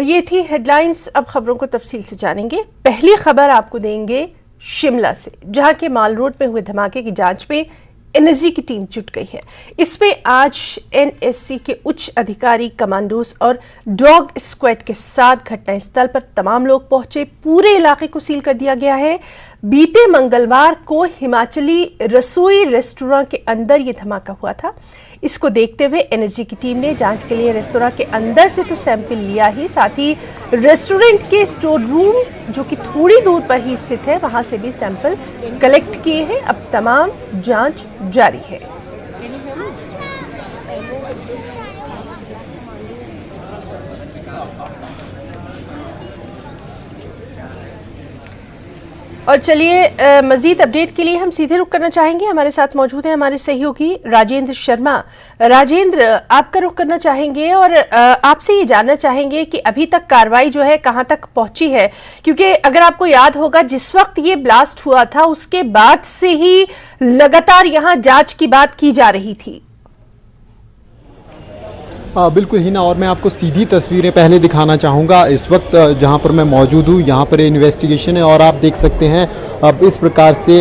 ये थी हेडलाइंस। अब खबरों को तफसील से जानेंगे। पहली खबर आपको देंगे शिमला से, जहां के माल रोड में हुए धमाके की जांच में एनएसजी की टीम जुट गई है। इसमें आज एनएसजी के उच्च अधिकारी, कमांडोज और डॉग स्क्वाड के साथ घटनास्थल पर तमाम लोग पहुंचे। पूरे इलाके को सील कर दिया गया है। बीते मंगलवार को हिमाचली रसोई रेस्टोरेंट के अंदर यह धमाका हुआ था। इसको देखते हुए एनएसजी की टीम ने जांच के लिए रेस्तोरेंट के अंदर से तो सैंपल लिया ही, साथ ही रेस्टोरेंट के स्टोर रूम जो कि थोड़ी दूर पर ही स्थित है, वहां से भी सैंपल कलेक्ट किए हैं। अब तमाम जांच जारी है। और चलिए मजीद अपडेट के लिए हम सीधे रुख करना चाहेंगे। हमारे साथ मौजूद हैं हमारे सहयोगी राजेंद्र शर्मा। राजेंद्र, आपका रुख करना चाहेंगे और आपसे ये जानना चाहेंगे कि अभी तक कार्रवाई जो है कहां तक पहुंची है, क्योंकि अगर आपको याद होगा जिस वक्त ये ब्लास्ट हुआ था उसके बाद से ही लगातार यहां जांच की बात की जा रही थी। बिल्कुल हिना, और मैं आपको सीधी तस्वीरें पहले दिखाना चाहूँगा। इस वक्त जहाँ पर मैं मौजूद हूँ यहाँ पर इन्वेस्टिगेशन है और आप देख सकते हैं अब इस प्रकार से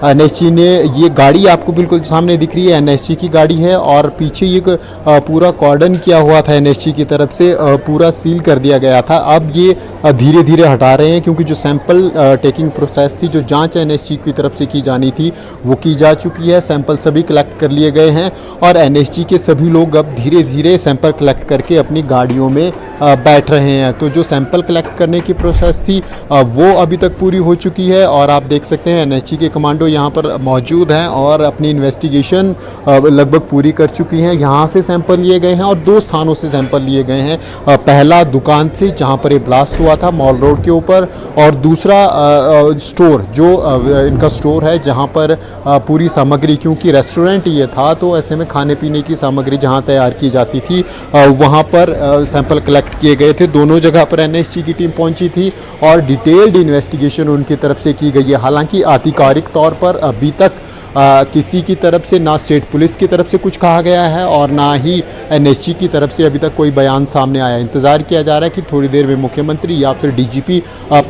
एनएसजी ने, ये गाड़ी आपको बिल्कुल सामने दिख रही है, एनएसजी की गाड़ी है और पीछे ये पूरा कॉर्डन किया हुआ था एनएसजी की तरफ से, पूरा सील कर दिया गया था। अब ये धीरे धीरे हटा रहे हैं क्योंकि जो सैंपल टेकिंग प्रोसेस थी, जो जाँच एनएसजी की तरफ से की जानी थी वो की जा चुकी है। सैंपल सभी कलेक्ट कर लिए गए हैं और एनएसजी के सभी लोग अब धीरे धीरे सैंपल कलेक्ट करके अपनी गाड़ियों में बैठ रहे हैं। तो जो सैंपल कलेक्ट करने की प्रोसेस थी वो अभी तक पूरी हो चुकी है और आप देख सकते हैं एनएसजी के कमांडो यहाँ पर मौजूद हैं और अपनी इन्वेस्टिगेशन लगभग पूरी कर चुकी हैं। यहाँ से सैंपल लिए गए हैं और दो स्थानों से सैंपल लिए गए हैं। पहला दुकान से जहाँ पर ये ब्लास्ट हुआ था मॉल रोड के ऊपर, और दूसरा स्टोर जो इनका स्टोर है जहाँ पर पूरी सामग्री, क्योंकि रेस्टोरेंट ये था तो ऐसे में खाने पीने की सामग्री जहाँ तैयार की जाती थी वहाँ पर सैंपल कलेक्ट किए गए थे। दोनों जगह पर एनएसजी की टीम पहुंची थी और डिटेल्ड इन्वेस्टिगेशन उनकी तरफ से की गई है। हालांकि आधिकारिक तौर पर अभी तक किसी की तरफ से, ना स्टेट पुलिस की तरफ से कुछ कहा गया है और ना ही एनएसजी की तरफ से अभी तक कोई बयान सामने आया। इंतज़ार किया जा रहा है कि थोड़ी देर में मुख्यमंत्री या फिर डीजीपी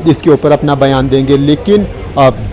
इसके ऊपर अपना बयान देंगे। लेकिन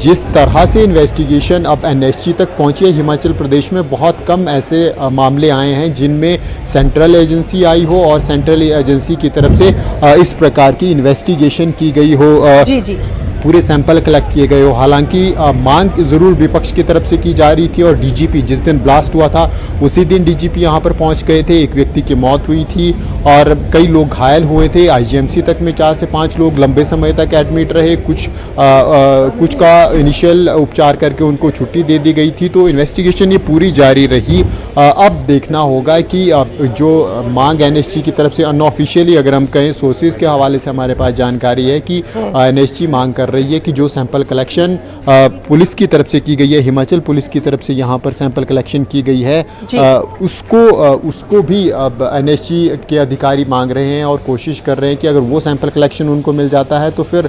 जिस तरह से इन्वेस्टिगेशन अब एनएसजी तक पहुंची है, हिमाचल प्रदेश में बहुत कम ऐसे मामले आए हैं जिनमें सेंट्रल एजेंसी आई हो और सेंट्रल एजेंसी की तरफ से इस प्रकार की इन्वेस्टिगेशन की गई हो, जी पूरे सैंपल कलेक्ट किए गए हो। हालांकि मांग ज़रूर विपक्ष की तरफ से की जा रही थी और डीजीपी, जिस दिन ब्लास्ट हुआ था उसी दिन डीजीपी यहां पर पहुंच गए थे। एक व्यक्ति की मौत हुई थी और कई लोग घायल हुए थे। आईजीएमसी तक में 4 से 5 लोग लंबे समय तक एडमिट रहे। कुछ का इनिशियल उपचार करके उनको छुट्टी दे दी गई थी। तो इन्वेस्टिगेशन ये पूरी जारी रही। अब देखना होगा कि जो मांग एनएसजी की तरफ से अनऑफिशियली, अगर हम कहें, सोर्सेज के हवाले से हमारे पास जानकारी है कि एनएसजी मांग कर रही है कि जो सैंपल कलेक्शन पुलिस की तरफ से की गई है, हिमाचल पुलिस की तरफ से यहाँ पर सैंपल कलेक्शन की गई है, उसको भी अब एनएसजी के अधिकारी मांग रहे हैं और कोशिश कर रहे हैं कि अगर वो सैंपल कलेक्शन उनको मिल जाता है तो फिर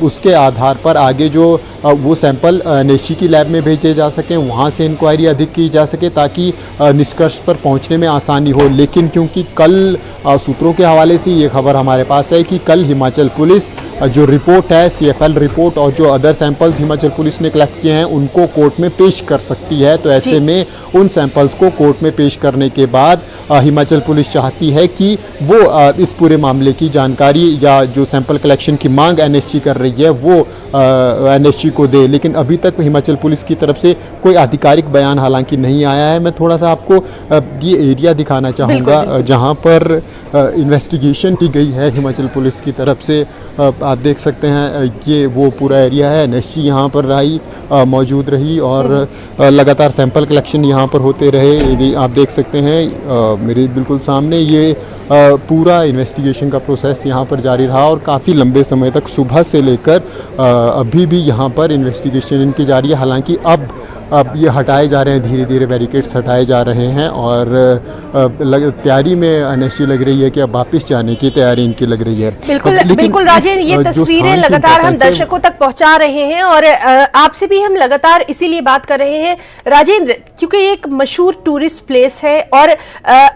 उसके आधार पर आगे जो वो सैंपल एनएसजी की लैब में भेजे जा सकें, वहाँ से इंक्वायरी अधिक की जा सके ताकि निष्कर्ष पर पहुँचने में आसानी हो। लेकिन क्योंकि कल सूत्रों के हवाले से ये खबर हमारे पास है कि कल हिमाचल पुलिस जो रिपोर्ट है, CFL रिपोर्ट, और जो अदर सैंपल्स हिमाचल पुलिस ने कलेक्ट किए हैं उनको कोर्ट में पेश कर सकती है। तो ऐसे में उन सैंपल्स को कोर्ट में पेश करने के बाद हिमाचल पुलिस चाहती है कि वो इस पूरे मामले की जानकारी या जो सैंपल कलेक्शन की मांग एनएसजी कर रही है वो एनएसजी को दे। लेकिन अभी तक हिमाचल पुलिस की तरफ से कोई आधिकारिक बयान हालांकि नहीं आया है। मैं थोड़ा सा आपको ये एरिया दिखाना चाहूँगा जहाँ पर इन्वेस्टिगेशन की गई है हिमाचल पुलिस की तरफ से। आप देख सकते हैं ये वो पूरा एरिया है। एनएसजी यहाँ पर मौजूद रही और लगातार सैंपल कलेक्शन यहाँ पर होते रहे। यदि आप देख सकते हैं मेरे बिल्कुल सामने ये पूरा इन्वेस्टिगेशन का प्रोसेस यहाँ पर जारी रहा और काफ़ी लंबे समय तक, सुबह से लेकर अभी भी यहाँ पर इन्वेस्टिगेशन इनकी जारी है। हालांकि अब अब ये हटाए जा रहे हैं, धीरे धीरे बैरिकेड्स हटाए जा रहे हैं और तैयारी में एनएसजी लग रही है कि अब वापस जाने की तैयारी इनकी लग रही है। बिल्कुल राजेंद्र, ये तस्वीरें लगातार हम दर्शकों तक पहुंचा रहे हैं और आपसे भी हम लगातार इसीलिए बात कर रहे हैं राजेंद्र, क्योंकि ये एक मशहूर टूरिस्ट प्लेस है और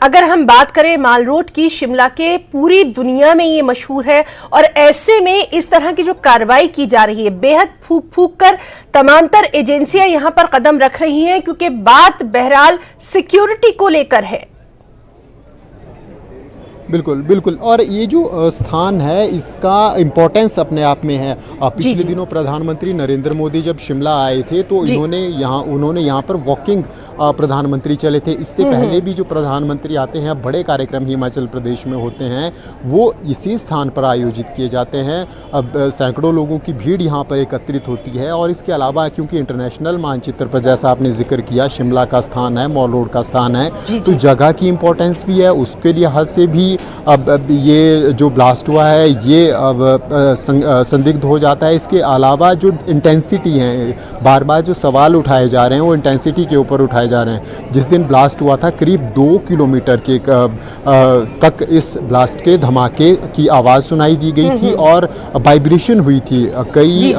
अगर हम बात करें माल रोड की, शिमला के पूरी दुनिया में ये मशहूर है और ऐसे में इस तरह की जो कार्रवाई की जा रही है, बेहद फूक फूक कर तमांतर एजेंसियां यहां पर कदम रख रही हैं, क्योंकि बात बहरहाल सिक्योरिटी को लेकर है। बिल्कुल बिल्कुल, और ये जो स्थान है इसका इम्पोर्टेंस अपने आप में है। पिछले दिनों प्रधानमंत्री नरेंद्र मोदी जब शिमला आए थे तो उन्होंने यहाँ पर वॉकिंग प्रधानमंत्री चले थे। इससे पहले भी जो प्रधानमंत्री आते हैं, बड़े कार्यक्रम हिमाचल प्रदेश में होते हैं, वो इसी स्थान पर आयोजित किए जाते हैं। अब सैकड़ों लोगों की भीड़ यहाँ पर एकत्रित होती है और इसके अलावा क्योंकि इंटरनेशनल मानचित्र पर, जैसा आपने जिक्र किया, शिमला का स्थान है, मॉल रोड का स्थान है, तो जगह की इम्पोर्टेंस भी है। उसके लिहाज से भी अब ये जो ब्लास्ट हुआ है ये अब संदिग्ध हो जाता है। इसके अलावा जो इंटेंसिटी है, बार बार जो सवाल उठाए जा रहे हैं वो इंटेंसिटी के ऊपर उठाए जा रहे हैं। जिस दिन ब्लास्ट हुआ था करीब 2 किलोमीटर के तक इस ब्लास्ट के धमाके की आवाज़ सुनाई दी गई थी और वाइब्रेशन हुई थी। कई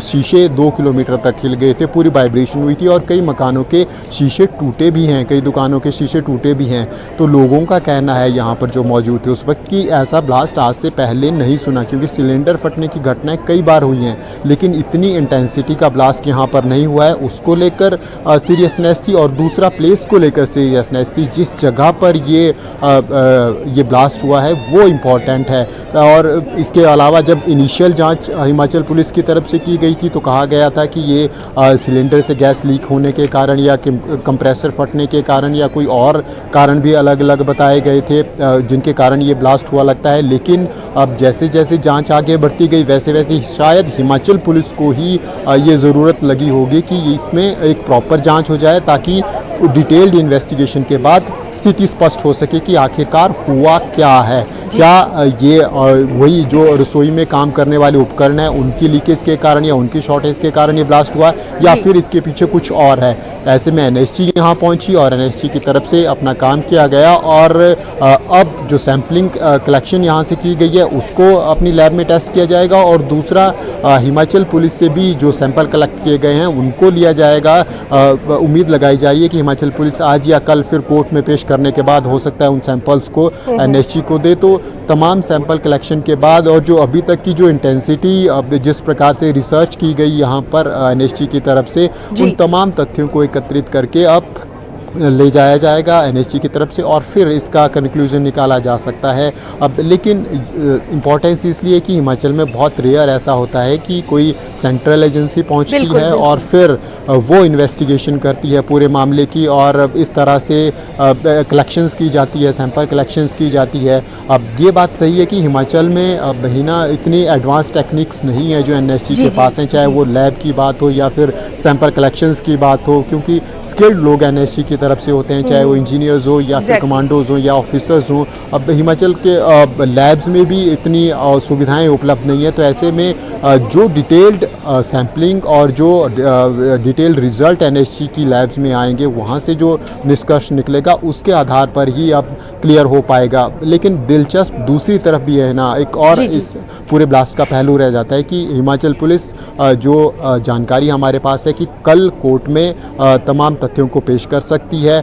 शीशे 2 किलोमीटर तक हिल गए थे, पूरी वाइब्रेशन हुई थी और कई मकानों के शीशे टूटे भी हैं, कई दुकानों के शीशे टूटे भी हैं। तो लोगों का कहना है यहाँ पर जो मौजूद थे उस वक्त कि ऐसा ब्लास्ट आज से पहले नहीं सुना, क्योंकि सिलेंडर फटने की घटनाएं कई बार हुई हैं, लेकिन इतनी इंटेंसिटी का ब्लास्ट यहाँ पर नहीं हुआ है। उसको लेकर सीरियसनेस थी और दूसरा प्लेस को लेकर सीरियसनेस थी। जिस जगह पर ये ब्लास्ट हुआ है वो इम्पॉर्टेंट है। और इसके अलावा जब इनिशियल जांच हिमाचल पुलिस की तरफ से की गई थी तो कहा गया था कि ये सिलेंडर से गैस लीक होने के कारण या कंप्रेसर फटने के कारण या कोई और कारण भी अलग अलग बताए गए थे जिनके कारण ये ब्लास्ट हुआ लगता है। लेकिन अब जैसे जैसे जांच आगे बढ़ती गई वैसे वैसे शायद हिमाचल पुलिस को ही ये ज़रूरत लगी होगी कि इसमें एक प्रॉपर जांच हो जाए, ताकि डिटेल्ड इन्वेस्टिगेशन के बाद स्थिति स्पष्ट हो सके कि आखिरकार हुआ क्या है। क्या ये वही जो रसोई में काम करने वाले उपकरण हैं उनकी लीकेज के कारण या उनकी शॉर्टेज के कारण ये ब्लास्ट हुआ या फिर इसके पीछे कुछ और है। ऐसे में एनएसजी यहाँ पहुँची और एनएसजी की तरफ से अपना काम किया गया और अब जो सैम्पलिंग कलेक्शन यहाँ से की गई है उसको अपनी लैब में टेस्ट किया जाएगा और दूसरा हिमाचल पुलिस से भी जो सैंपल कलेक्ट किए गए हैं उनको लिया जाएगा। उम्मीद लगाई जा रही है कि हिमाचल पुलिस आज या कल फिर कोर्ट में पेश करने के बाद हो सकता है उन सैंपल्स को एनएसजी को दे। तो तमाम सैंपल कलेक्शन के बाद और जो अभी तक की जो इंटेंसिटी जिस प्रकार से रिसर्च की गई यहाँ पर एनएसजी की तरफ से, उन तमाम तथ्यों को एकत्रित करके अब ले जाया जाएगा एनएसजी की तरफ से और फिर इसका कंक्लूजन निकाला जा सकता है। अब लेकिन इम्पॉर्टेंस इसलिए कि हिमाचल में बहुत रेयर ऐसा होता है कि कोई सेंट्रल एजेंसी पहुंचती है और फिर वो इन्वेस्टिगेशन करती है पूरे मामले की और इस तरह से कलेक्शंस की जाती है, सैंपल कलेक्शंस की जाती है। अब ये बात सही है कि हिमाचल में अब ना इतनी एडवांस टेक्निक्स नहीं है जो एनएसजी के पास हैं, चाहे वो लैब की बात हो या फिर सैंपल कलेक्शंस की बात हो, क्योंकि स्किल्ड लोग एनएसजी की तरफ से होते हैं, चाहे वो इंजीनियर्स हो या फिर कमांडोज हो या ऑफिसर्स हो। अब हिमाचल के लैब्स में भी इतनी सुविधाएं उपलब्ध नहीं है, तो ऐसे में जो डिटेल्ड सैम्पलिंग और जो डिटेल्ड रिजल्ट एनएसजी की लैब्स में आएंगे वहाँ से जो निष्कर्ष निकलेगा उसके आधार पर ही अब क्लियर हो पाएगा। लेकिन दिलचस्प दूसरी तरफ भी है ना, एक और इस पूरे ब्लास्ट का पहलू रह जाता है कि हिमाचल पुलिस जो जानकारी हमारे पास है कि कल कोर्ट में तमाम तथ्यों को पेश कर सकती है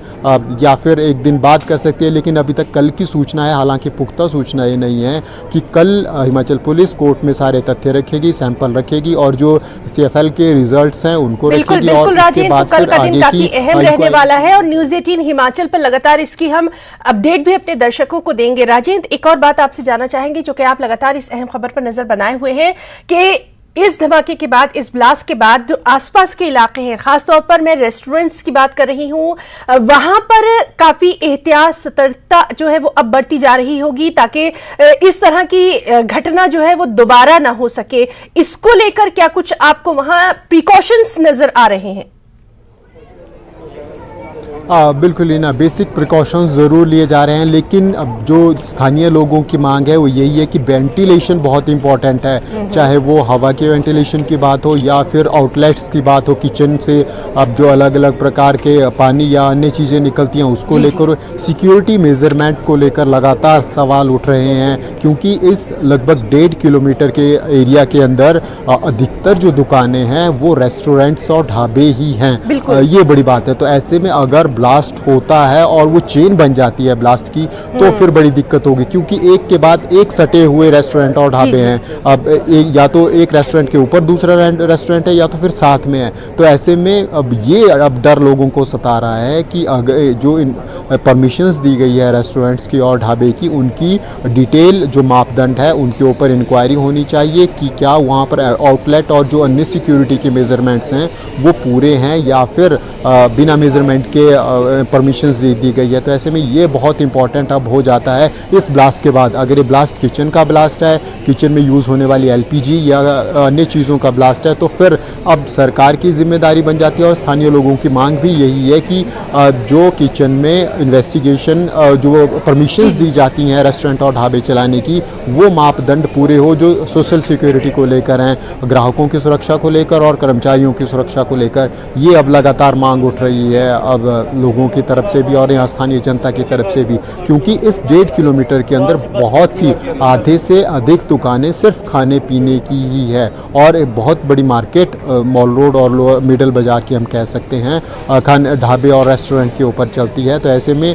या फिर एक दिन बाद कर सकती है, लेकिन अभी तक कल की सूचना है, हालांकि पुख्ता सूचना ये नहीं है कि कल हिमाचल पुलिस कोर्ट में सारे तथ्य रखेगी, सैंपल रखेगी और जो सीएफएल के रिजल्ट्स हैं उनको रखेगी और उसके बाद कल का दिन काफी अहम रहने वाला है और न्यूज़ 18 हिमाचल पर लगातार इसकी हम अपडेट भी अपने दर्शकों को देंगे। राजेंद्र, एक और बात आपसे जानना चाहेंगे, जो कि आप लगातार इस अहम खबर पर नजर बनाए हुए हैं कि इस धमाके के बाद, इस ब्लास्ट के बाद जो आसपास के इलाके हैं, खासतौर पर मैं रेस्टोरेंट्स की बात कर रही हूं, वहां पर काफी एहतियात, सतर्कता जो है वो अब बढ़ती जा रही होगी ताकि इस तरह की घटना जो है वो दोबारा ना हो सके। इसको लेकर क्या कुछ आपको वहां प्रिकॉशंस नजर आ रहे हैं? बिल्कुल ही ना, बेसिक प्रिकॉशंस ज़रूर लिए जा रहे हैं, लेकिन अब जो स्थानीय लोगों की मांग है वो यही है कि वेंटिलेशन बहुत इंपॉर्टेंट है, चाहे वो हवा के वेंटिलेशन की बात हो या फिर आउटलेट्स की बात हो, किचन से अब जो अलग अलग प्रकार के पानी या अन्य चीज़ें निकलती हैं उसको लेकर, सिक्योरिटी मेजरमेंट को लेकर लगातार सवाल उठ रहे हैं, क्योंकि इस लगभग 1.5 किलोमीटर के एरिया के अंदर अधिकतर जो दुकानें हैं वो रेस्टोरेंट्स और ढाबे ही हैं। ये बड़ी बात है। तो ऐसे में अगर ब्लास्ट होता है और वो चेन बन जाती है ब्लास्ट की, तो फिर बड़ी दिक्कत होगी, क्योंकि एक के बाद एक सटे हुए रेस्टोरेंट और ढाबे हैं। अब या तो एक रेस्टोरेंट के ऊपर दूसरा रेस्टोरेंट है या तो फिर साथ में है। तो ऐसे में अब डर लोगों को सता रहा है कि अगर जो परमिशंस दी गई है रेस्टोरेंट्स की और ढाबे की, उनकी डिटेल जो मापदंड है उनके ऊपर इंक्वायरी होनी चाहिए कि क्या वहाँ पर आउटलेट और जो अन्य सिक्योरिटी के मेजरमेंट्स हैं वो पूरे हैं या फिर बिना मेजरमेंट के परमिशंस दी गई है। तो ऐसे में ये बहुत इंपॉर्टेंट अब हो जाता है इस ब्लास्ट के बाद। अगर ये ब्लास्ट किचन का ब्लास्ट है, किचन में यूज़ होने वाली एलपीजी या अन्य चीज़ों का ब्लास्ट है, तो फिर अब सरकार की जिम्मेदारी बन जाती है और स्थानीय लोगों की मांग भी यही है कि जो किचन में इन्वेस्टिगेशन जो परमिशंस दी जाती हैं रेस्टोरेंट और ढाबे चलाने की, वो मापदंड पूरे हो जो सोशल सिक्योरिटी को लेकर हैं, ग्राहकों की सुरक्षा को लेकर और कर्मचारियों की सुरक्षा को लेकर। ये अब लगातार मांग उठ रही है अब लोगों की तरफ से भी और यहाँ स्थानीय जनता की तरफ से भी, क्योंकि इस 1.5 किलोमीटर के अंदर बहुत सी आधे से अधिक दुकानें सिर्फ खाने पीने की ही है और एक बहुत बड़ी मार्केट मॉल रोड और मिडल बाजार की हम कह सकते हैं खाने ढाबे और रेस्टोरेंट के ऊपर चलती है। तो ऐसे में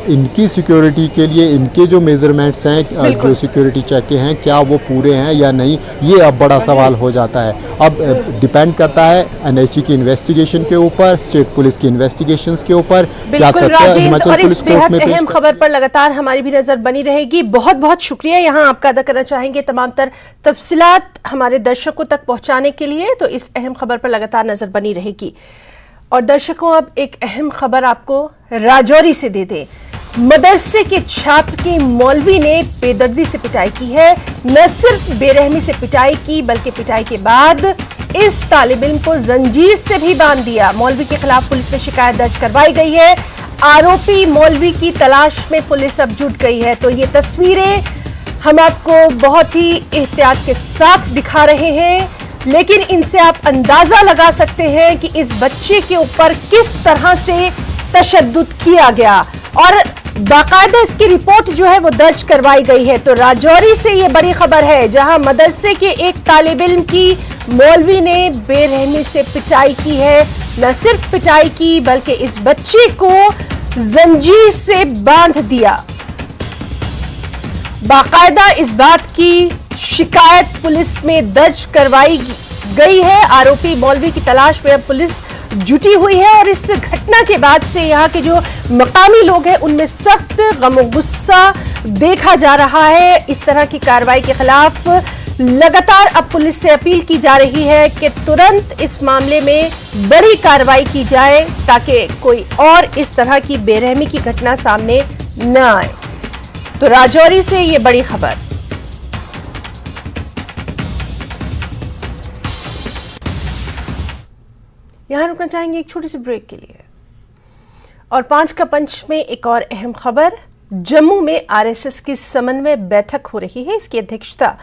इनकी सिक्योरिटी के लिए इनके जो मेजरमेंट्स हैं, जो सिक्योरिटी चेक के हैं, क्या वो पूरे हैं या नहीं, ये अब बड़ा सवाल हो जाता है। अब डिपेंड करता है एनएचए की इन्वेस्टिगेशन के ऊपर, स्टेट पुलिस की इन्वेस्टिगेशंस के ऊपर। बिल्कुल राजेंद्र, और इस बेहद अहम खबर पर लगातार हमारी भी नजर बनी रहेगी। बहुत बहुत शुक्रिया यहाँ आपका अदा करना चाहेंगे तमाम तफसीलात हमारे दर्शकों तक पहुंचाने के लिए। तो इस अहम खबर पर लगातार नजर बनी रहेगी। और दर्शकों, अब एक अहम खबर आपको राजौरी से दे दें। मदरसे के छात्र की मौलवी ने बेदर्दी से पिटाई की है। न सिर्फ बेरहमी से पिटाई की, बल्कि पिटाई के बाद इस तालिब इल्म को जंजीर से भी बांध दिया। मौलवी के खिलाफ पुलिस में शिकायत दर्ज करवाई गई है। आरोपी मौलवी की तलाश में पुलिस अब जुट गई है। तो ये तस्वीरें हम आपको बहुत ही एहतियात के साथ दिखा रहे हैं, लेकिन इनसे आप अंदाजा लगा सकते हैं कि इस बच्चे के ऊपर किस तरह से तशद्दुद किया गया और बाकायदा इसकी रिपोर्ट जो है वो दर्ज करवाई गई है। तो राजौरी से ये बड़ी खबर है, जहां मदरसे के एक तालिब इल्म की मौलवी ने बेरहमी से पिटाई की है। न सिर्फ पिटाई की, बल्कि इस बच्चे को जंजीर से बांध दिया। बाकायदा इस बात की शिकायत पुलिस में दर्ज करवाई गई है। आरोपी मौलवी की तलाश में अब पुलिस जुटी हुई है और इस घटना के बाद से यहाँ के जो मकामी लोग हैं उनमें सख्त गम और गुस्सा देखा जा रहा है। इस तरह की कार्रवाई के खिलाफ लगातार अब पुलिस से अपील की जा रही है कि तुरंत इस मामले में बड़ी कार्रवाई की जाए ताकि कोई और इस तरह की बेरहमी की घटना सामने न आए। तो राजौरी से ये बड़ी खबर। यहां रुकना चाहेंगे एक छोटी सी ब्रेक के लिए। और 5 का पंच में एक और अहम खबर। जम्मू में आरएसएस की समन्वय बैठक हो रही है। इसकी अध्यक्षता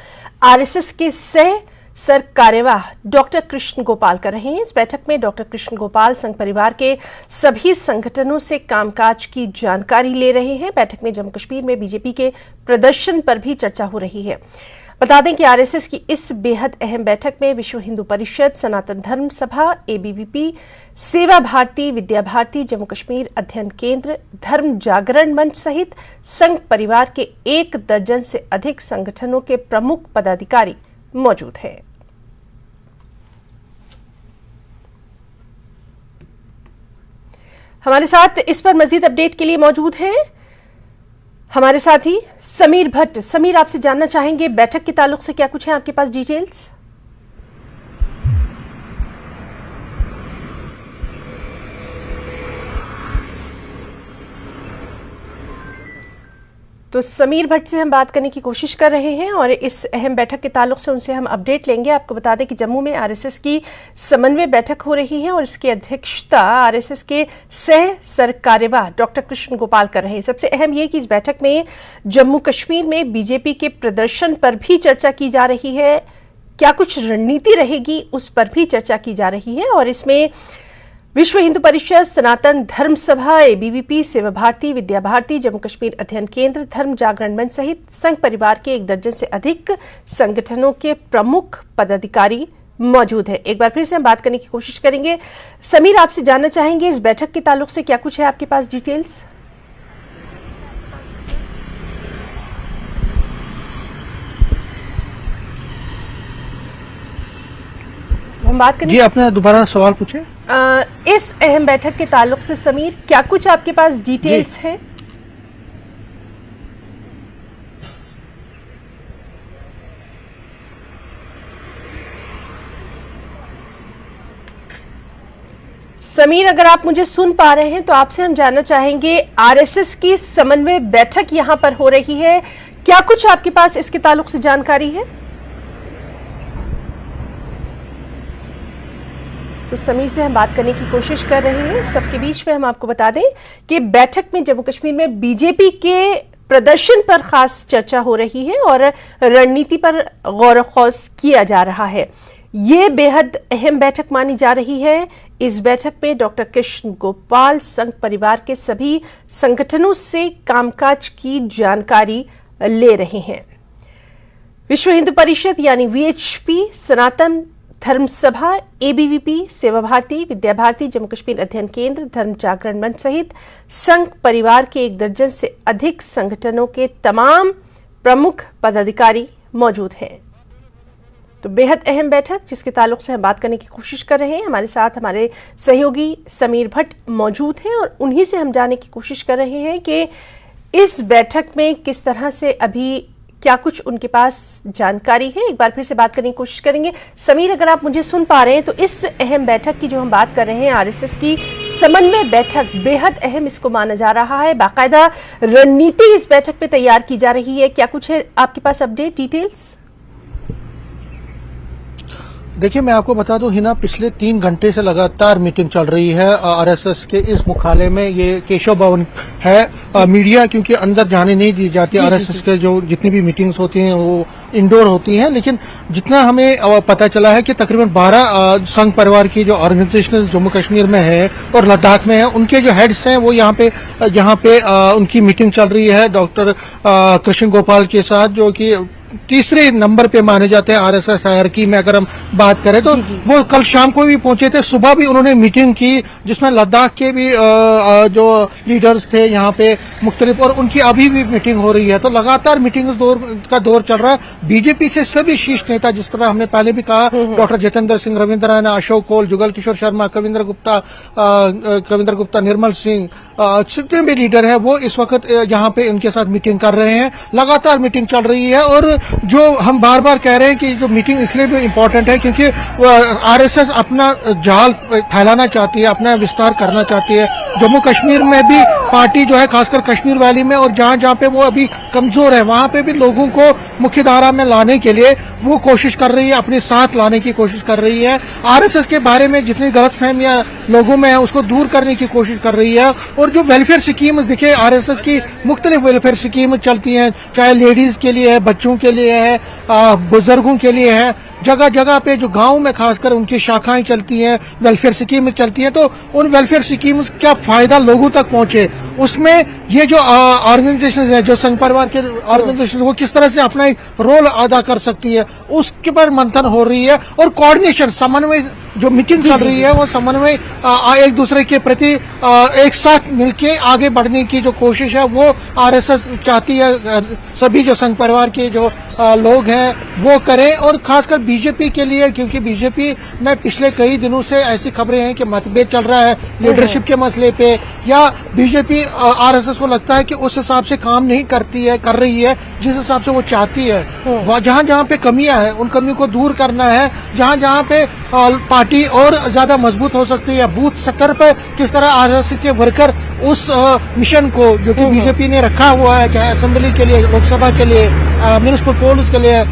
आरएसएस के सह सर कार्यवाह डॉक्टर कृष्ण गोपाल कर रहे हैं। इस बैठक में डॉक्टर कृष्ण गोपाल संघ परिवार के सभी संगठनों से कामकाज की जानकारी ले रहे हैं। बैठक में जम्मू कश्मीर में बीजेपी के प्रदर्शन पर भी चर्चा हो रही है। बता दें कि आरएसएस की इस बेहद अहम बैठक में विश्व हिंदू परिषद, सनातन धर्म सभा, एबीवीपी, सेवा भारती, विद्या भारती, जम्मू कश्मीर अध्ययन केंद्र, धर्म जागरण मंच सहित संघ परिवार के 1 दर्जन से अधिक संगठनों के प्रमुख पदाधिकारी मौजूद हैं। हमारे साथ इस पर मजीद अपडेट के लिए मौजूद हैं हमारे साथी समीर भट्ट। समीर, आपसे जानना चाहेंगे बैठक के ताल्लुक से क्या कुछ है आपके पास डिटेल्स? तो समीर भट्ट से हम बात करने की कोशिश कर रहे हैं और इस अहम बैठक के ताल्लुक से उनसे हम अपडेट लेंगे। आपको बता दें कि जम्मू में आरएसएस की समन्वय बैठक हो रही है और इसकी अध्यक्षता आरएसएस के सह सरकार्यवाह डॉक्टर कृष्ण गोपाल कर रहे हैं। सबसे अहम ये कि इस बैठक में जम्मू कश्मीर में बीजेपी के प्रदर्शन पर भी चर्चा की जा रही है, क्या कुछ रणनीति रहेगी उस पर भी चर्चा की जा रही है। और इसमें विश्व हिंदू परिषद, सनातन धर्म सभा, एबीवीपी, सेवा भारती, विद्या भारती, जम्मू कश्मीर अध्ययन केंद्र, धर्म जागरण मंच सहित संघ परिवार के 1 दर्जन से अधिक संगठनों के प्रमुख पदाधिकारी मौजूद हैं। एक बार फिर से हम बात करने की कोशिश करेंगे। समीर, आपसे जानना चाहेंगे इस बैठक के ताल्लुक से क्या कुछ है आपके पास डिटेल्स? हम बात करें जी, आपने दोबारा सवाल पूछे। इस अहम बैठक के ताल्लुक से समीर, क्या कुछ आपके पास डिटेल्स हैं? समीर, अगर आप मुझे सुन पा रहे हैं तो आपसे हम जानना चाहेंगे, आरएसएस की समन्वय बैठक यहां पर हो रही है, क्या कुछ आपके पास इसके ताल्लुक से जानकारी है? तो समीर से हम बात करने की कोशिश कर रहे हैं। सबके बीच में हम आपको बता दें कि बैठक में जम्मू कश्मीर में बीजेपी के प्रदर्शन पर खास चर्चा हो रही है और रणनीति पर गौर खौज किया जा रहा है। ये बेहद अहम बैठक मानी जा रही है। इस बैठक में डॉक्टर कृष्ण गोपाल संघ परिवार के सभी संगठनों से कामकाज की जानकारी ले रहे हैं। विश्व हिंदू परिषद यानी वीएचपी, सनातन धर्म सभा, एबीवीपी, सेवा भारती, विद्या भारती, जम्मू कश्मीर अध्ययन केंद्र, धर्म जागरण मंच सहित संघ परिवार के 1 दर्जन से अधिक संगठनों के तमाम प्रमुख पदाधिकारी मौजूद हैं। तो बेहद अहम बैठक जिसके ताल्लुक से हम बात करने की कोशिश कर रहे हैं। हमारे साथ हमारे सहयोगी समीर भट्ट मौजूद हैं और उन्हीं से हम जानने की कोशिश कर रहे हैं कि इस बैठक में किस तरह से अभी क्या कुछ उनके पास जानकारी है। एक बार फिर से बात करने की कोशिश करेंगे। समीर, अगर आप मुझे सुन पा रहे हैं तो इस अहम बैठक की जो हम बात कर रहे हैं, आरएसएस की समन्वय बैठक, बेहद अहम इसको माना जा रहा है। बाकायदा रणनीति इस बैठक पे तैयार की जा रही है, क्या कुछ है आपके पास अपडेट डिटेल्स? देखिए, मैं आपको बता दूं हिना, पिछले 3 घंटे से लगातार मीटिंग चल रही है आरएसएस के इस मुख्यालय में। ये केशव भवन है। मीडिया क्योंकि अंदर जाने नहीं दी जाती। आरएसएस के जो जितनी भी मीटिंग्स होती हैं वो इंडोर होती हैं, लेकिन जितना हमें पता चला है कि तकरीबन 12 संघ परिवार की जो ऑर्गेनाइजेशन जम्मू कश्मीर में है और लद्दाख में है, उनके जो हेड्स हैं वो यहाँ पे उनकी मीटिंग चल रही है डॉक्टर कृष्ण गोपाल के साथ, जो कि तीसरे नंबर पे माने जाते हैं आरएसएस हायरार्की में। अगर हम बात करें तो वो कल शाम को भी पहुंचे थे, सुबह भी उन्होंने मीटिंग की जिसमें लद्दाख के भी जो लीडर्स थे यहाँ पे मुख्तलिफ, और उनकी अभी भी मीटिंग हो रही है। तो लगातार मीटिंग का दौर चल रहा है। बीजेपी से सभी शीर्ष नेता, जिस तरह हमने पहले भी कहा, डॉक्टर जितेंद्र सिंह, रविंद्र रैना, अशोक कौल, जुगल किशोर शर्मा, कविंद्र गुप्ता, निर्मल सिंह, जितने भी लीडर है वो इस वक्त यहाँ पे उनके साथ मीटिंग कर रहे हैं। लगातार मीटिंग चल रही है और जो हम बार बार कह रहे हैं कि जो मीटिंग इसलिए भी इम्पोर्टेंट है क्योंकि आरएसएस अपना जाल फैलाना चाहती है, अपना विस्तार करना चाहती है। जम्मू कश्मीर में भी पार्टी जो है, खासकर कश्मीर वैली में और जहां जहां पे वो अभी कमजोर है, वहां पे भी लोगों को मुख्यधारा में लाने के लिए वो कोशिश कर रही है, अपने साथ लाने की कोशिश कर रही है। आरएसएस के बारे में जितनी गलतफहमियां लोगों में है उसको दूर करने की कोशिश कर रही है। और जो वेलफेयर स्कीम, देखिए आरएसएस की मुख्तलिफ वेलफेयर स्कीम चलती हैं, चाहे लेडीज के लिए है, बच्चों के लिए है, बुजुर्गों के लिए है। जगह जगह पे जो गांव में खासकर उनकी शाखाएं चलती हैं, वेलफेयर स्कीम चलती हैं, तो उन वेलफेयर स्कीम का फायदा लोगों तक पहुंचे, उसमें ये जो ऑर्गेनाइजेशन है, जो संघ परिवार के ऑर्गेनाइजेशन, वो किस तरह से अपना एक रोल अदा कर सकती है, उसके पर मंथन हो रही है। और कोऑर्डिनेशन, समन्वय, जो मीटिंग चल रही है वो समन्वय एक दूसरे के प्रति एक साथ मिलके आगे बढ़ने की जो कोशिश है वो आरएसएस चाहती है सभी जो संघ परिवार के जो लोग हैं वो करें। और खासकर बीजेपी के लिए, क्योंकि बीजेपी में पिछले कई दिनों से ऐसी खबरें हैं कि मतभेद चल रहा है लीडरशिप के मसले पे, या बीजेपी आरएसएस को लगता है कि उस हिसाब से काम नहीं कर रही है जिस हिसाब से वो चाहती है। जहां जहां पे कमियां हैं उन कमियों को दूर करना है। जहां जहां पे पार्टी और ज्यादा मजबूत हो सकती है, बूथ स्तर पर किस तरह आरएसएस के वर्कर उस मिशन को जो कि बीजेपी ने रखा हुआ है, चाहे असेंबली के लिए, लोकसभा के लिए, म्युनिसिपल पोल्स के लिए,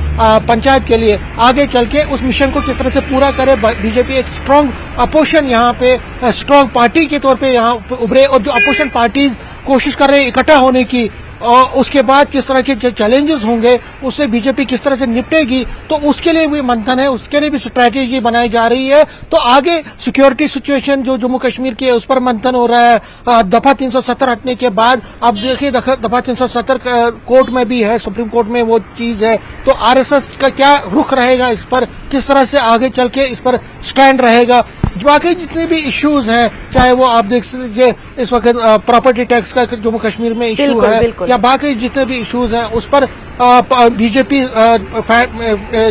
पंचायत के लिए, आगे चल के उस मिशन को किस तरह से पूरा करे। बीजेपी एक स्ट्रांग अपोजिशन यहाँ पे स्ट्रांग पार्टी के तौर पे यहाँ उभरे, और जो अपोजिशन पार्टीज कोशिश कर रहे हैं इकट्ठा होने की, और उसके बाद किस तरह के जो चैलेंजेस होंगे उससे बीजेपी किस तरह से निपटेगी, तो उसके लिए भी मंथन है, उसके लिए भी स्ट्रैटेजी बनाई जा रही है। तो आगे सिक्योरिटी सिचुएशन जो जम्मू कश्मीर की है उस पर मंथन हो रहा है। दफा 370 हटने के बाद अब देखिए दफा 370 कोर्ट में भी है, सुप्रीम कोर्ट में वो चीज है। तो आरएसएस का क्या रुख रहेगा, इस पर किस तरह से आगे चल के इस पर स्टैंड रहेगा। बाकी जितने भी इश्यूज हैं, चाहे वो आप देख लीजिए इस वक्त प्रॉपर्टी टैक्स का जम्मू कश्मीर में इश्यू है, या बाकी जितने भी इश्यूज हैं उस पर बीजेपी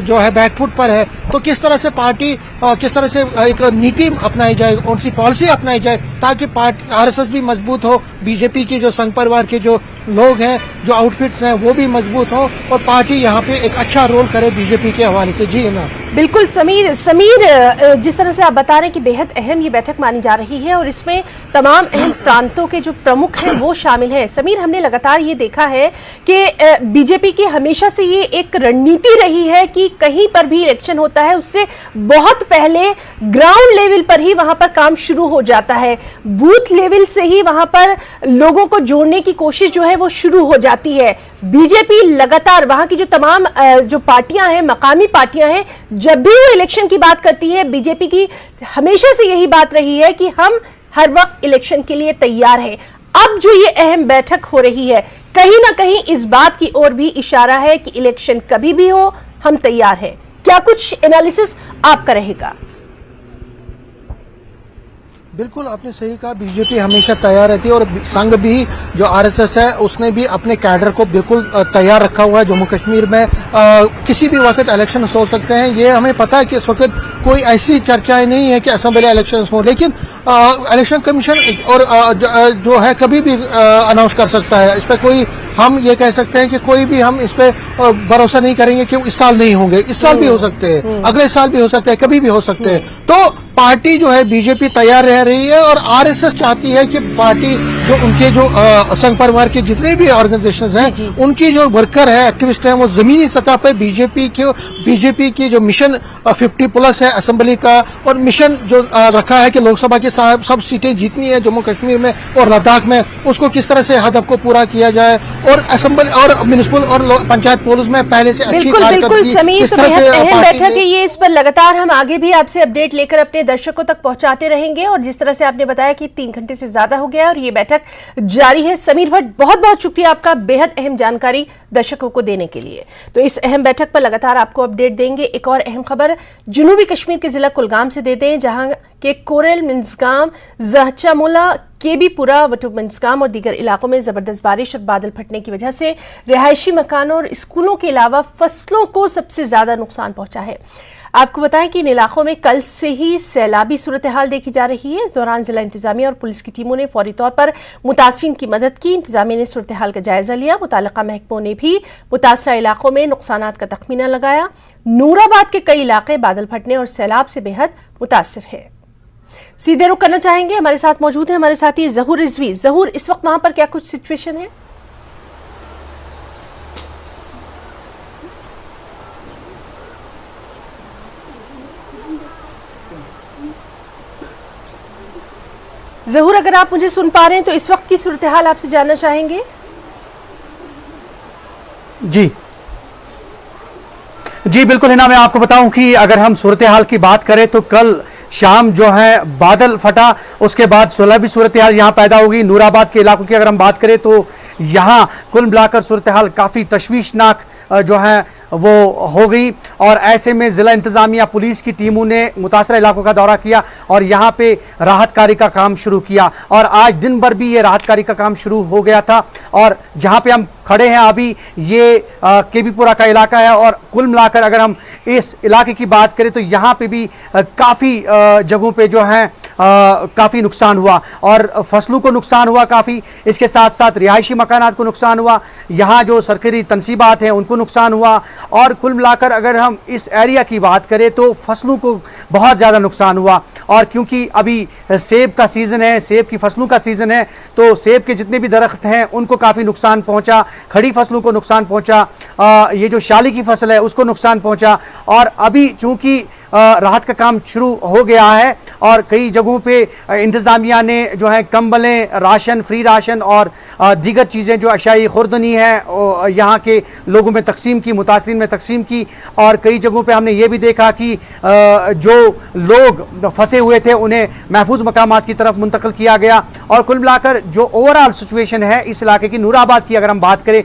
जो है बैकफुट पर है। तो किस तरह से पार्टी किस तरह से एक नीति अपनाई जाए, कौन सी पॉलिसी अपनाई जाए ताकि आरएसएस भी मजबूत हो, बीजेपी के जो संघ परिवार के जो लोग हैं, जो आउटफिट्स हैं वो भी मजबूत हो, और पार्टी यहाँ पे एक अच्छा रोल करे बीजेपी के हवाले से। जी ना, बिल्कुल समीर, जिस तरह से आप बता रहे हैं कि बेहद अहम ये बैठक मानी जा रही है और इसमें तमाम अहम प्रांतों के जो प्रमुख हैं वो शामिल हैं। समीर, हमने लगातार ये देखा है कि बीजेपी की हमेशा से ये एक रणनीति रही है कि कहीं पर भी इलेक्शन होता है उससे बहुत पहले ग्राउंड लेवल पर ही वहां पर काम शुरू हो जाता है, बूथ लेवल से ही वहां पर लोगों को जोड़ने की कोशिश जो है वो शुरू हो जाती है। बीजेपी लगातार वहां की जो तमाम जो पार्टियां हैं, मकामी पार्टियां हैं, जब भी वो इलेक्शन की बात करती है, बीजेपी की हमेशा से यही बात रही है कि हम हर वक्त इलेक्शन के लिए तैयार हैं। अब जो ये अहम बैठक हो रही है, कहीं ना कहीं इस बात की ओर भी इशारा है कि इलेक्शन कभी भी हो हम तैयार हैं। क्या कुछ एनालिसिस आपका रहेगा? बिल्कुल आपने सही कहा, बीजेपी हमेशा तैयार रहती है, और संघ भी जो आरएसएस है उसने भी अपने कैडर को बिल्कुल तैयार रखा हुआ है। जम्मू कश्मीर में किसी भी वक्त इलेक्शन हो सकते हैं, ये हमें पता है कि इस वक्त कोई ऐसी चर्चाएं नहीं है कि असेंबली इलेक्शन हो, लेकिन इलेक्शन कमीशन और जो है कभी भी अनाउंस कर सकता है। इस पर कोई हम ये कह सकते हैं कि कोई भी हम इस पे भरोसा नहीं करेंगे कि इस साल नहीं होंगे, इस साल भी हो सकते हैं, अगले साल भी हो सकते हैं, कभी भी हो सकते हैं। तो पार्टी जो है बीजेपी तैयार रह रही है, और आरएसएस चाहती है कि पार्टी जो उनके जो संघ परिवार के जितने भी ऑर्गेनाइजेशंस हैं उनकी जो वर्कर है, एक्टिविस्ट हैं, वो जमीनी सतह पर बीजेपी की जो मिशन 50+ है असेंबली का, और मिशन जो रखा है कि लोकसभा की सब सीटें जीतनी है जम्मू कश्मीर में और लद्दाख में, उसको किस तरह से हदफ को पूरा किया जाए, और असेंबली और म्युनिसिपल और पंचायत पोल्स में पहले से अच्छी बिल्कुल समीर, तो बेहद अहम बैठक है ये। इस पर लगातार हम आगे भी आपसे अपडेट लेकर अपने दर्शकों तक पहुंचाते रहेंगे, और जिस तरह से आपने बताया कि 3 घंटे से ज्यादा हो गया और ये बैठक जारी है। समीर भट्ट, बहुत बहुत शुक्रिया आपका बेहद अहम जानकारी दर्शकों को देने के लिए। तो इस अहम बैठक पर लगातार आपको अपडेट देंगे। एक और अहम खबर जनूबी कश्मीर के जिला कुलगाम से देते हैं, जहां के कोरेल, मिंजगाम, जहचामुला, केबीपुरा, वटुक मिंजगाम और दीगर इलाकों में जबरदस्त बारिश और बादल फटने की वजह से रिहायशी मकानों और स्कूलों के अलावा फसलों को सबसे ज्यादा नुकसान पहुंचा है। आपको बताएं कि इन इलाकों में कल से ही सैलाबी सूरत हाल देखी जा रही है। इस दौरान जिला इंतजामिया और पुलिस की टीमों ने फौरी तौर पर मुतासिरीन की मदद की। इंतजामिया ने सूरत हाल का जायजा लिया। मुताल्लिका महकमों ने भी मुतासरा इलाकों में नुकसानात का तखमीना लगाया। नूराबाद के कई इलाके बादल फटने और सैलाब से बेहद मुतासिर है। सीधे रुख करना चाहेंगे, हमारे साथ मौजूद है हमारे साथी जहूर रिजवी। जहूर, इस वक्त वहां पर क्या कुछ सिचुएशन है? जहूर, अगर आप मुझे सुन पा रहे हैं तो इस वक्त की सूरत हाल आपसे जानना चाहेंगे। जी बिल्कुल हिना, मैं आपको बताऊं कि अगर हम सूरत हाल की बात करें तो कल शाम जो है बादल फटा, उसके बाद सैलाबी सूरत हाल यहाँ पैदा होगी। नूराबाद के इलाकों की अगर हम बात करें तो यहाँ कुल मिलाकर सूरत हाल काफ़ी तशवीशनाक जो है वो हो गई, और ऐसे में ज़िला इंतज़ामिया पुलिस की टीमों ने मुतासरा इलाकों का दौरा किया और यहाँ पे राहत कार्य का काम शुरू किया, और आज दिन भर भी ये राहत कार्य का काम शुरू हो गया था। और जहाँ पे हम खड़े हैं अभी ये केबीपुरा का इलाका है। और कुल मिलाकर अगर हम इस इलाके की बात करें तो यहाँ पे भी काफ़ी जगहों पे जो है काफ़ी नुकसान हुआ और फसलों को नुकसान हुआ काफ़ी। इसके साथ साथ रिहायशी मकानात को नुकसान हुआ, यहाँ जो सरकारी तनसीबात हैं उनको नुकसान हुआ। और कुल मिलाकर अगर हम इस एरिया की बात करें तो फसलों को बहुत ज़्यादा नुकसान हुआ। और क्योंकि अभी सेब का सीज़न है, सेब की फसलों का सीज़न है, तो सेब के जितने भी दरख्त हैं उनको काफ़ी नुकसान पहुंचा, खड़ी फसलों को नुकसान पहुंचा, ये जो शाली की फसल है उसको नुकसान पहुंचा। और अभी चूंकि राहत का काम शुरू हो गया है और कई जगहों पे इंतज़ामिया ने जो है कंबलें, राशन, फ्री राशन और दीगर चीज़ें जो अशाई खुर्दनी है यहाँ के लोगों में तकसीम की, मुतासरीन में तकसीम की। और कई जगहों पे हमने ये भी देखा कि जो लोग फंसे हुए थे उन्हें महफूज मकामात की तरफ मुंतकिल किया गया। और कुल मिलाकर जो ओवरऑल सिचुएशन है इस इलाके की, नूराबाद की अगर हम बात करें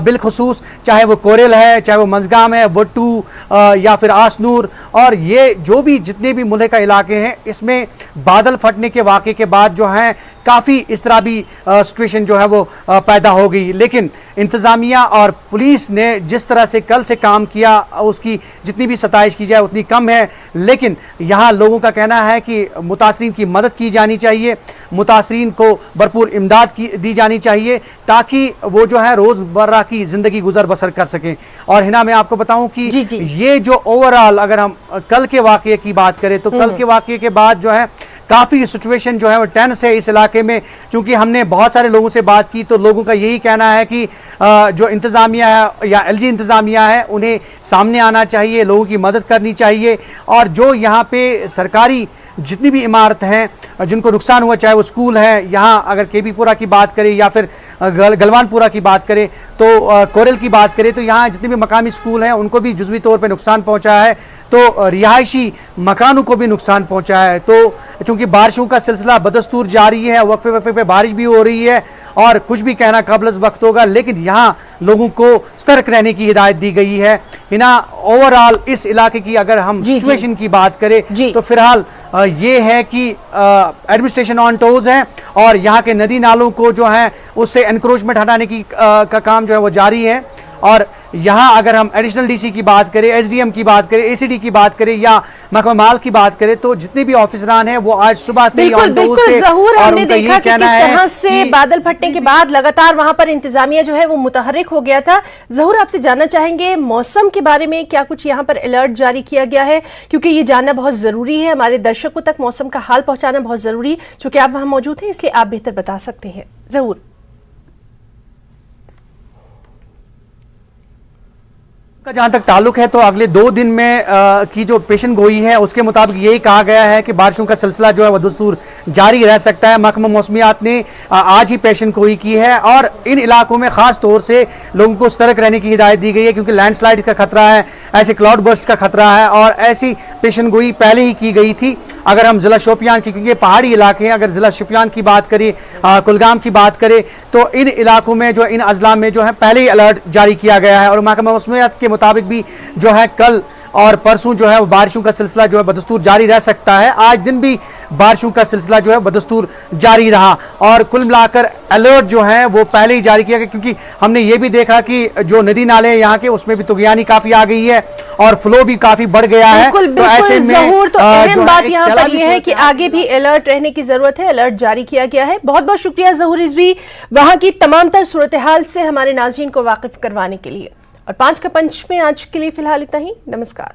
बिलखुसूस, चाहे वो कोरेल है, चाहे वो मंजगाम है, वट्टू या फिर आसनूर, और ये जो भी जितने भी मुल्क का इलाके हैं इसमें बादल फटने के वाक़े के बाद जो है काफ़ी इस तरह भी सिचुएशन जो है वो पैदा हो गई। लेकिन इंतज़ामिया और पुलिस ने जिस तरह से कल से काम किया उसकी जितनी भी सताइश की जाए उतनी कम है। लेकिन यहाँ लोगों का कहना है कि मुतासरीन की मदद की जानी चाहिए, मुतासरीन को भरपूर इमदाद दी जानी चाहिए ताकि वो जो है रोज़मर्रा की ज़िंदगी गुजर बसर कर सकें। और हिना मैं आपको बताऊं कि ये जो ओवरऑल अगर हम कल के वाक़े की बात करें तो कल के वाक़े के बाद जो है काफ़ी सिचुएशन जो है वो टेंस है इस इलाके में। चूँकि हमने बहुत सारे लोगों से बात की तो लोगों का यही कहना है कि जो इंतज़ामिया है या एलजी इंतज़ामिया है उन्हें सामने आना चाहिए, लोगों की मदद करनी चाहिए। और जो यहाँ पे सरकारी जितनी भी इमारत हैं जिनको नुकसान हुआ, चाहे वो स्कूल है, यहाँ अगर केबीपुरा की बात करें या फिर गलवानपुरा की बात करें तो कोरेल की बात करें तो यहाँ जितने भी मकामी स्कूल हैं उनको भी जुज़वी तौर पे नुकसान पहुँचा है, तो रिहायशी मकानों को भी नुकसान पहुँचा है। तो चूँकि बारिशों का सिलसिला बदस्तूर जारी है, वक्फे वक्फे पे बारिश भी हो रही है और कुछ भी कहना कबल वक्त होगा, लेकिन यहाँ लोगों को सतर्क रहने की हिदायत दी गई है। हिना ओवरऑल इस इलाके की अगर हम सिचुएशन की बात करें तो फिलहाल ये है कि एडमिनिस्ट्रेशन ऑन टोज है और यहाँ के नदी नालों को जो है उससे एनक्रोचमेंट हटाने की का काम जो है वो जारी है। और यहाँ अगर हम एडिशनल डीसी की बात करें, एसडीएम की बात करें, एसीडी की बात करें या महकमा माल की बात करें तो जितने भी ऑफिसरान हैं वो आज सुबह से बिल्कुल ज़हूर हमने देखा कि किस तरह से बादल फटने के बाद लगातार वहां पर इंतजामिया जो है वो मुतहर्रिक हो गया था। ज़हूर आपसे जानना चाहेंगे मौसम के बारे में, क्या कुछ यहाँ पर अलर्ट जारी किया गया है? क्योंकि ये जानना बहुत जरूरी है, हमारे दर्शकों तक मौसम का हाल पहुंचाना बहुत जरूरी, चूंकि आप वहां मौजूद हैं इसलिए आप बेहतर बता सकते हैं। ज़हूर का जहां तक ताल्लुक है तो अगले 2 दिन में की जो पेशन गोई है उसके मुताबिक यही कहा गया है कि बारिशों का सिलसिला जो है वह दस्तूर जारी रह सकता है। महकमा मौसमियात ने आज ही पेशन गोई की है और इन इलाकों में खास तौर से लोगों को सतर्क रहने की हिदायत दी गई है क्योंकि लैंडस्लाइड का खतरा है, ऐसे क्लाउड बर्स्ट का खतरा है और ऐसी पेशन गोई पहले ही की गई थी। अगर हम ज़िला शोपियान की, क्योंकि पहाड़ी इलाके हैं, अगर ज़िला शोपियान की बात करें, कुलगाम की बात करें तो इन इलाकों में जो इन अजला में जो है पहले ही अलर्ट जारी किया गया है। और महकमा मौसमियात के मुताबिक भी जो है कल और परसों जो है वो बारिशों का सिलसिला जो है बदस्तूर जारी रह सकता है। आज दिन भी बारिशों का सिलसिला जो है बदस्तूर जारी रहा और कुल मिलाकर अलर्ट जो है वो पहले ही जारी किया गया क्योंकि हमने ये भी देखा कि जो नदी नाले यहाँ के उसमें भी तुगयानी काफी आ गई है और फ्लो भी काफी बढ़ गया है। तो ऐसे में तो अहम बात यहाँ पर यह है कि आगे भी अलर्ट रहने की जरूरत है, अलर्ट जारी किया गया है। बहुत बहुत शुक्रिया ज़हूर रिजवी वहां की तमाम तर सूरत हाल से हमारे नाज़रीन को वाकिफ करवाने के लिए। और 5 का पंच में आज के लिए फिलहाल इतना ही। नमस्कार।